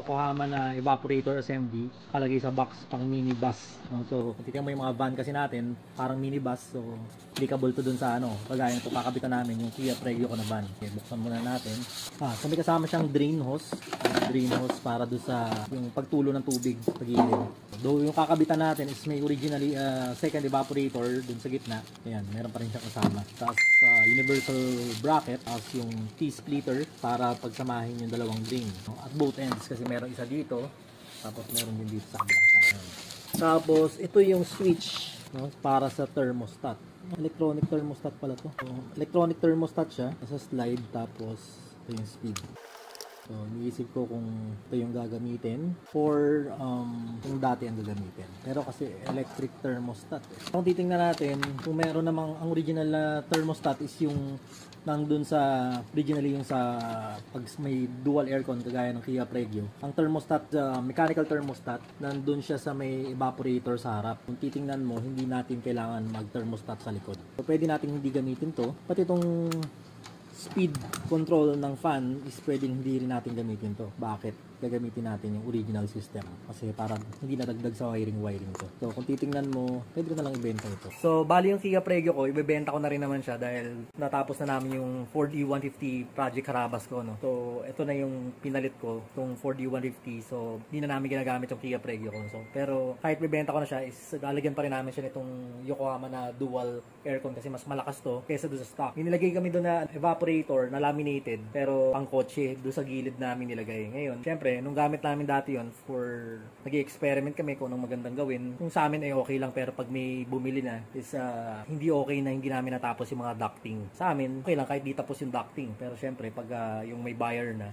Yokohama na evaporator assembly, kalagay sa box pang minibus. No? So, kung titignan mo yung mga van kasi natin, parang minibus. So, applicable to dun sa kagaya nito kakabitan namin yung Kia Prego ko na van. Okay, buksan muna natin. So may kasama siyang drain hose. Drain hose para doon sa yung pagtulo ng tubig sa gilid. Though yung kakabitan natin is may originally second evaporator dun sa gitna. Ayan, meron pa rin siyang kasama. Tapos universal bracket as yung T-splitter para pagsamahin yung dalawang drain. No? At both ends kasi meron isa dito. Tapos meron din dito sa kabila. Tapos ito yung switch, no, para sa thermostat. Electronic thermostat pala to. So, electronic thermostat siya. Nasa slide tapos ito yung speed. So, iniisip ko kung ito yung gagamitin or kung dati ang gagamitin. Pero kasi electric thermostat. Kung titingnan natin, kung meron namang ang original na thermostat is yung nandun sa originally yung sa pag may dual aircon kagaya ng Kia Prego. Ang thermostat, mechanical thermostat, nandun siya sa may evaporator sa harap. Kung titingnan mo, hindi natin kailangan mag-thermostat sa likod. So, pwede natin hindi gamitin to. Pati itong speed control ng fan is pwedeng hindi rin natin gamitin to. Bakit? Gagamitin natin yung original system kasi parang hindi nadagdag sa wiring to. So kung titingnan mo, pwede ko na lang ibenta ito. So bali yung Kia Prego ko, ibebenta ko na rin naman siya dahil natapos na namin yung Ford E150 Project Carabas ko, no. So ito na yung pinalit ko, tong Ford E150. So hindi na namin ginagamit yung Kia Prego ko. So pero kahit ibebenta ko na siya, is lalagyan pa rin namin siya nitong Yokohama na dual aircon kasi mas malakas to kaysa doon sa stock. Inilagay kami doon na evaporator na laminated pero pang kotse doon sa gilid namin nilagay. Ngayon, syempre nung gamit namin dati yon for nag-experiment kami kung anong magandang gawin. Kung sa amin ay okay lang pero pag may bumili na is hindi okay na hindi namin natapos yung mga ducting. Sa amin okay lang kahit di tapos yung ducting pero syempre pag yung may buyer na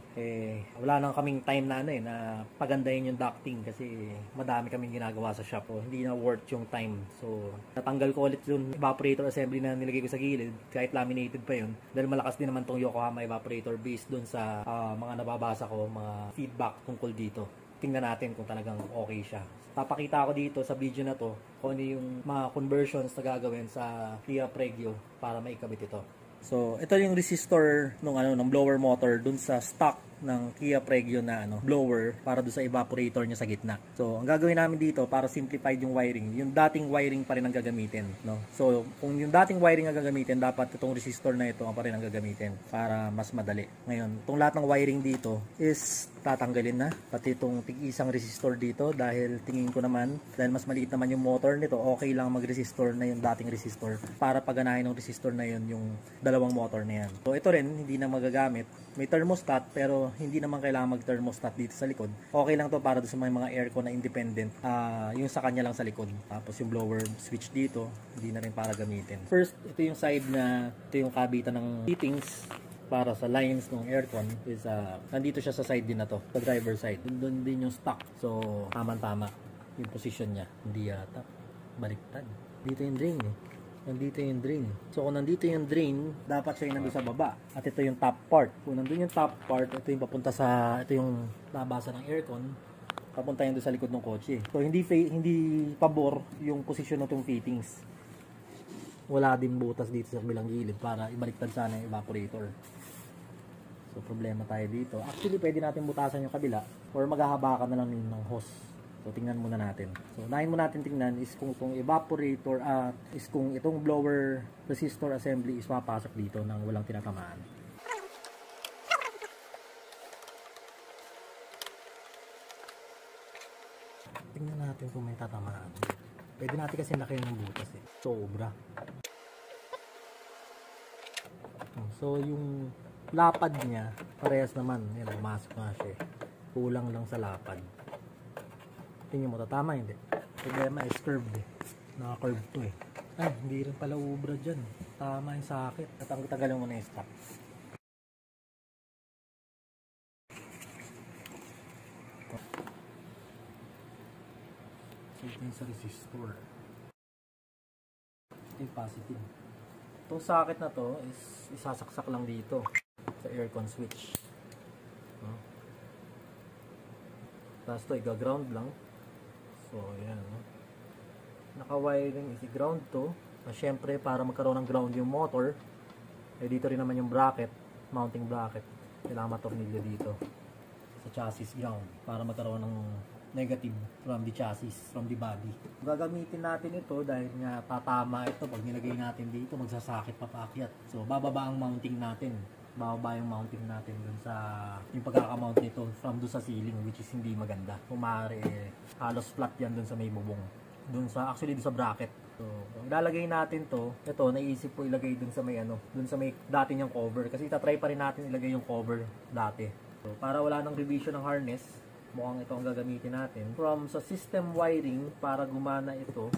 wala nang kaming time na na pagandahin yung ducting kasi madami kaming ginagawa sa shop. So, hindi na worth yung time. So natanggal ko ulit yung evaporator assembly na nilagay ko sa gilid kahit laminated pa yun dahil malakas din naman tong Yokohama evaporator based dun sa mga nababasa ko, mga feedback tungkol dito. Tingnan natin kung talagang okay siya. Papakita ko dito sa video na to kung ano yung mga conversions na gagawin sa Kia Prego para maikabit ito. So, ito yung resistor ng blower motor dun sa stock ng Kia Prego na blower para dun sa evaporator niya sa gitna. So, ang gagawin namin dito para simplified yung wiring, yung dating wiring pa rin ang gagamitin, no? So, kung yung dating wiring ang gagamitin, dapat itong resistor na ito ang pa rin ang gagamitin para mas madali. Ngayon, itong lahat ng wiring dito is tatanggalin na, pati itong tig-isang resistor dito dahil tingin ko naman, dahil mas maliit naman yung motor nito, okay lang mag-resistor na yung dating resistor para paganahin ng resistor na yun yung dalawang motor na yan. So, ito rin, hindi na magagamit. May thermostat pero hindi naman kailangan mag-thermostat dito sa likod. Okay lang to para sa mga aircon na independent, yung sa kanya lang sa likod. Tapos yung blower switch dito, hindi na rin para gamitin. First, ito yung side na, ito yung kabitan ng fittings para sa lines ng aircon is nandito siya sa side din na to, sa driver side. Doon din yung stock. So, tama-tama yung position niya. Hindi yata. Baliktad. Dito yung drain nandito yung drain. So, kung nandito yung drain, dapat siya yung nandito sa baba. At ito yung top part. Kung nandun yung top part, ito yung papunta sa, ito yung nabasa ng aircon, papunta yung doon sa likod ng kotse. So, hindi pabor yung posisyon ng itong fittings. Wala din butas dito sa bilang gilid para ibaliktad sana yung evaporator. So, problema tayo dito. Actually, pwede natin butasan yung kabila or maghahabakan na lang ng hose. So, tingnan muna natin. So, unahin muna natin tingnan is kung itong evaporator is kung itong blower resistor assembly is mapasok dito nang walang tinatamaan. Tingnan natin kung may tatamaan. Pwede natin kasi laki ng butas sobra. So, yung lapad niya, parehas naman. Yan, pumasok na siya. Kulang lang sa lapad. Tingnan mo, tatama hindi. Problema is curved Naka-curved to Ay, hindi rin pala ubra dyan. Tama yung sakit. Tagalin mo na yung stock. So, ito yung sa resistor. Ito yung positive. Itong socket na to is isasaksak lang dito sa aircon switch. Tapos ito, i-ground lang. So, ayan. Naka-wiring is i-ground to. Siyempre, para magkaroon ng ground yung motor, dito rin naman yung bracket, mounting bracket. Kailangan matornilyo dito. sa chassis ground para magkaroon ng negative from the chassis, from the body. Gagamitin natin ito dahil nga tatama ito. Pag nilagay natin dito, magsasakit pa paakyat. So, bababa ang mounting natin. Bababa yung mounting natin dun sa yung pagkakamount nito from dun sa ceiling, which is hindi maganda. Kung maaari, halos flat yan dun sa may bubong. Actually dun sa bracket. So, kung ilalagay natin to, ito, naisip ko ilagay dun sa may dun sa may dati niyang cover. Kasi itatry pa rin natin ilagay yung cover dati. So, para wala nang revision ng harness, mukhang ito ang gagamitin natin. From sa system wiring, para gumana ito,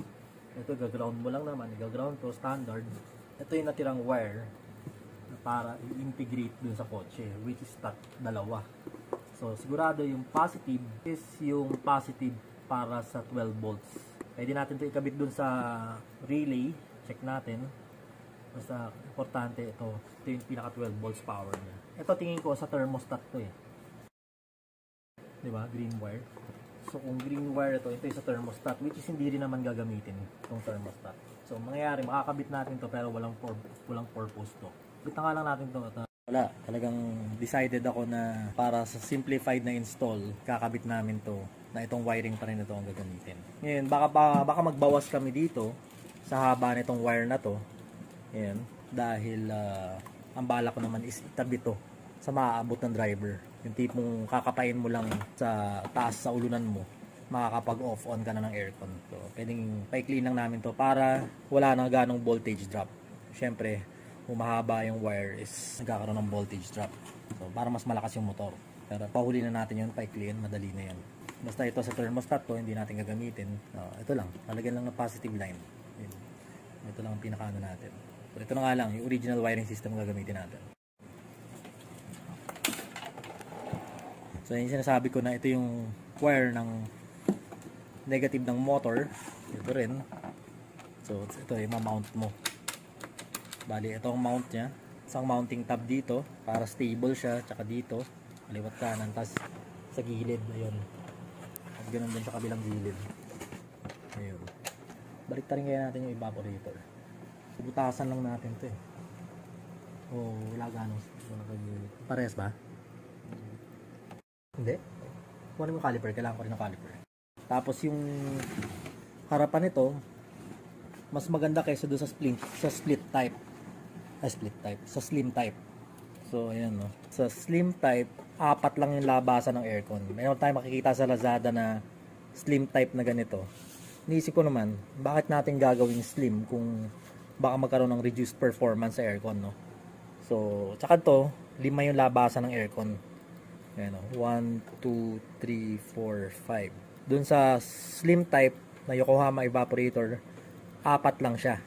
gaground mo lang naman, gaground to, standard. Ito yung natirang wire para i-integrate dun sa kotse, which is dalawa. So, sigurado yung positive is yung positive para sa 12 volts. Pwede natin ito ikabit dun sa relay, check natin. Basta, importante ito yung pinaka 12 volts power niya. Ito tingin ko sa thermostat to eh. Diba? Green wire. So, kung green wire ito yung sa thermostat, which is hindi rin naman gagamitin itong thermostat. So, mangyayari, makakabit natin to pero walang purpose to. Bita nga lang natin to. Wala, talagang decided ako na para sa simplified na install, kakabit namin to na itong wiring pa rin ito ang gagamitin. Ngayon, baka magbawas kami dito sa haba nitong wire na to. Ngayon, dahil ang bala ko naman is itabi to sa maaabot ng driver. Yung tipong kakapain mo lang sa taas sa ulunan mo, makakapag-off on ka na ng aircon. So, pwedeng pa-clean lang namin to para wala na ganong voltage drop. Siyempre, humahaba yung wire is nagkakaroon ng voltage drop. So, para mas malakas yung motor. Pero pahuli na natin yun, pa-clean, madali na yan. Basta ito sa thermostat to, hindi natin gagamitin. Ito lang, talagyan lang ng positive line. Yun. Ito lang ang pinakaano natin. So, ito na nga lang, yung original wiring system gagamitin natin. So, yung sinasabi ko na ito yung wire ng negative ng motor. Ito rin. So, ito yung ma-mount mo. Bali, ito ang mount niya. Isang mounting tab dito para stable siya. Tsaka dito, kaliwat kanan. Tapos sa gilid, ayun. At ganun din sa kabilang gilid. Ayun. Baliktarin kaya natin yung evaporator. Butasan lang natin ito eh. O, wala gano'n. Parehas ba? Hindi. Kunin mo caliper, kailangan ko rin ng caliper. Tapos yung harapan nito, mas maganda kaysa doon sa split type. Sa slim type. So ayan no. Sa slim type, 4 lang yung labasan ng aircon. Mayroon tayong makikita sa Lazada na slim type na ganito. Iniisip ko naman, bakit natin gagawing slim kung baka magkaroon ng reduced performance sa aircon, no? So, tsaka to, 5 yung labasan ng aircon. Ayan o, 1, 2, 3, 4, 5. Dun sa slim type na Yokohama evaporator, 4 lang siya.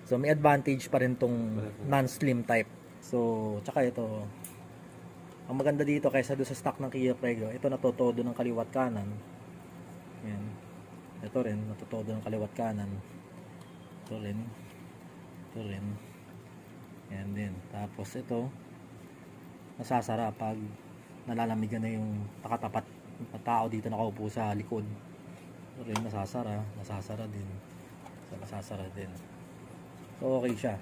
So may advantage pa rin tong non-slim type. So, tsaka ito, ang maganda dito kaysa doon sa stock ng Kia Prego, ito natutodo ng kaliwat kanan. Ayan. Ito rin, natutodo ng kaliwat kanan. Ito rin. Ito rin. Ayan din. Tapos ito, nasasara pag nalalamigan na yung nakatapat na tao dito nakaupo sa likod. Ito rin, nasasara din. So, nasasara din. So, okay siya.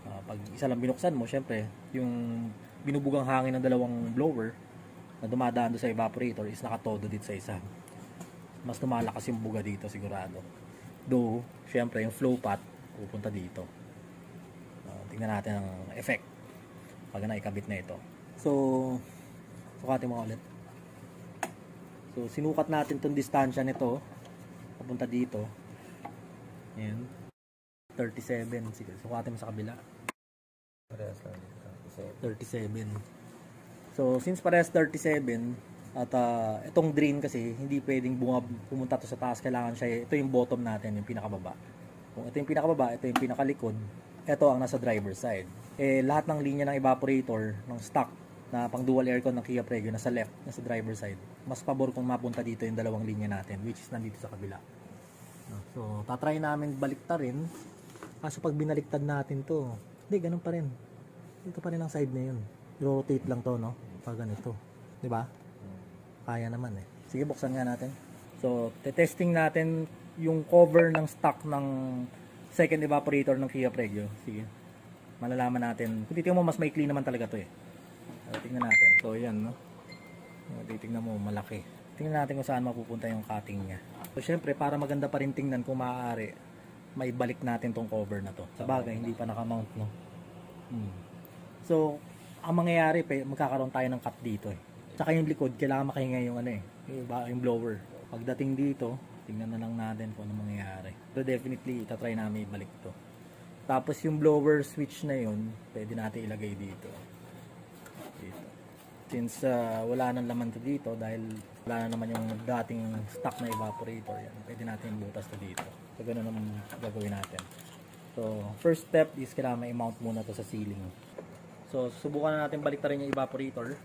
Pag isa lang binuksan mo, syempre, yung binubugang hangin ng dalawang blower na dumadaan doon sa evaporator is nakatodo dito sa isa. Mas lumalakas yung buga dito sigurado. Though, syempre, yung flow path pupunta dito. Tingnan natin ang effect pag naikabit na ito. So, sukatin mo ulit. So, sinukat natin itong distansya nito papunta dito. Ayan. 37. Sige, sukatin mo sa kabila. Parehas lang dito. 37. So, since parehas 37, at itong drain kasi, hindi pwedeng pumunta to sa taas. Kailangan siya, ito yung bottom natin, yung pinakababa. Kung ito yung pinakababa, ito yung pinakalikod, ito ang nasa driver side. Lahat ng linya ng evaporator, ng stock, na pang dual aircon ng Kia Prego, nasa left, nasa driver side. Mas pabor kung mapunta dito yung dalawang linya natin, which is nandito sa kabila. So, tatry namin baliktarin. Kaso pag binaliktad natin to, hindi, ganun pa rin. Dito pa rin ang side na yun. I-rotate lang to, no? Pag ganito. Diba? Kaya naman eh. Sige, buksan nga natin. So, testing natin yung cover ng stock ng second evaporator ng Kia Prego. Sige. Malalaman natin. Kung titignan mo, mas maikli naman talaga to eh. So, tingnan natin. So, yan, no? Titignan mo, malaki. Tingnan natin kung saan mapupunta yung cutting niya. So, syempre, para maganda pa rin tingnan kung maaari, maibalik natin tong cover na to. Sa bagay, hindi pa nakamount, no? So, ang mangyayari, magkakaroon tayo ng cut dito eh. Tsaka yung likod, kailangan makahinga yung yung blower. Pagdating dito, tingnan na lang natin kung ano mangyayari. So, definitely, itatry namin ibalik to. Tapos yung blower switch na yun, pwede natin ilagay dito. Since wala nang laman to dito, dahil wala na naman yung dating stock na evaporator, yan, pwede natin butas to dito. So, ganun naman gagawin natin. So, first step is kailangan i-mount muna to sa ceiling. So, subukan na natin baliktarin yung evaporator.